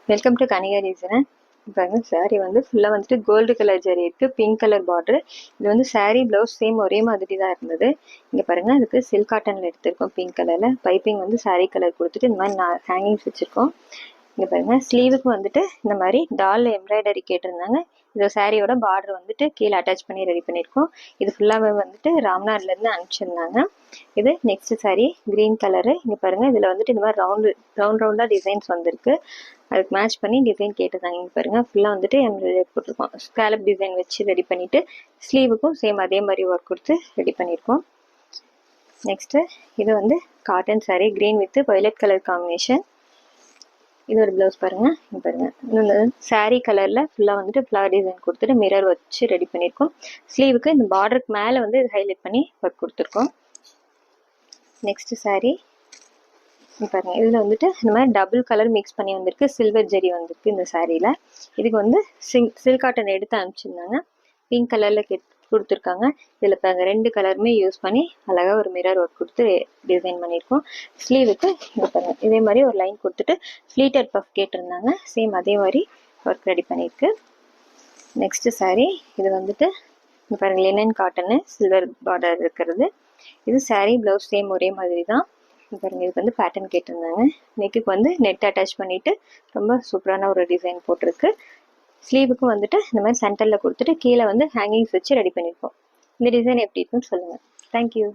Welcome to Kanika design. பாருங்க சாரீ வந்து ஃபுல்லாக வந்துட்டு கோல்டு கலர் ஜரி இருக்குது, பிங்க் கலர் பார்டர். இது வந்து சாரீ ப்ளவுஸ் சேம் ஒரே மாதிரி தான் இருந்தது. இங்கே பாருங்க அதுக்கு சில்க் காட்டனில் எடுத்திருக்கோம் பிங்க் கலரில். பைப்பிங் வந்து சாரீ கலர் கொடுத்துட்டு இந்த மாதிரி ஹேங்கிங்ஸ் வச்சுருக்கோம். இங்கே பாருங்க ஸ்லீவுக்கு வந்துட்டு இந்த மாதிரி டால் எம்ப்ராய்டரி கேட்டிருந்தாங்க. இந்த சாரியோட பார்டர் வந்துட்டு கீழே அட்டாச் பண்ணி ரெடி பண்ணியிருக்கோம். இது ஃபுல்லாகவே வந்துட்டு ராம்நாட்லேருந்து அனுப்பிச்சிருந்தாங்க. இது நெக்ஸ்ட் சாரீ கிரீன் கலரு. இங்கே பாருங்க இதில் வந்துட்டு இந்த மாதிரி ரவுண்டாக டிசைன்ஸ் வந்திருக்கு. அதுக்கு மேட்ச் பண்ணி டிசைன் கேட்டிருந்தாங்க. இங்கே பாருங்க ஃபுல்லாக வந்துட்டு எம்ப்ராய்டரி போட்டிருக்கோம். ஸ்காலப் டிசைன் வச்சு ரெடி பண்ணிட்டு ஸ்லீவுக்கும் சேம் அதே மாதிரி ஒர்க் கொடுத்து ரெடி பண்ணியிருக்கோம். நெக்ஸ்ட்டு இது வந்து cotton sari, green with violet colour combination. இது ஒரு ப்ளவுஸ் பாருங்க. இங்கே பாருங்க இந்த சாரீ கலரில் ஃபுல்லாக வந்துட்டு ஃப்ளவர் டிசைன் கொடுத்துட்டு மிரர் வச்சு ரெடி பண்ணியிருக்கோம். ஸ்லீவுக்கு இந்த பார்டருக்கு மேலே வந்து ஹைலைட் பண்ணி ஒர்க் கொடுத்துருக்கோம். நெக்ஸ்ட் சாரீ பாருங்க, இதில் வந்துட்டு இந்த மாதிரி டபுள் கலர் மிக்ஸ் பண்ணி வந்திருக்கு, சில்வர் ஜெரி வந்திருக்கு இந்த சாரியில். இதுக்கு வந்து சில்க் காட்டன் எடுத்து அனுப்பிச்சிருந்தாங்க. பிங்க் கலரில் கொடுத்துருக்காங்க. இதில் பாருங்க ரெண்டு கலருமே யூஸ் பண்ணி அழகாக ஒரு மிரர் ஒர்க் கொடுத்து டிசைன் பண்ணியிருக்கோம். ஸ்லீவுக்கு இங்கே பாருங்க இதே மாதிரி ஒரு லைன் கொடுத்துட்டு ஃப்ளீட்டட் பஃப் கேட்டிருந்தாங்க. சேம் அதே மாதிரி ஒர்க் ரெடி பண்ணியிருக்கு. நெக்ஸ்ட் சாரீ இது வந்துட்டு இங்கே பாருங்க லினன் காட்டனு, சில்வர் பார்டர் இருக்கிறது. இது சாரீ ப்ளவுஸ் சேம் ஒரே மாதிரி தான். பாருங்க இதுக்கு வந்து பேட்டர்ன் கேட்டிருந்தாங்க. நெக்குக்கு வந்து நெட் அட்டாச் பண்ணிட்டு ரொம்ப சூப்பரான ஒரு டிசைன் போட்டிருக்கு. ஸ்லீவுக்கும் வந்துட்டு இந்த மாதிரி சென்டரில் கொடுத்துட்டு கீழே வந்து ஹேங்கிங்ஸ் வச்சு ரெடி பண்ணியிருக்கோம். இந்த டிசைன் எப்படி இருக்குன்னு சொல்லுங்கள். தேங்க்யூ.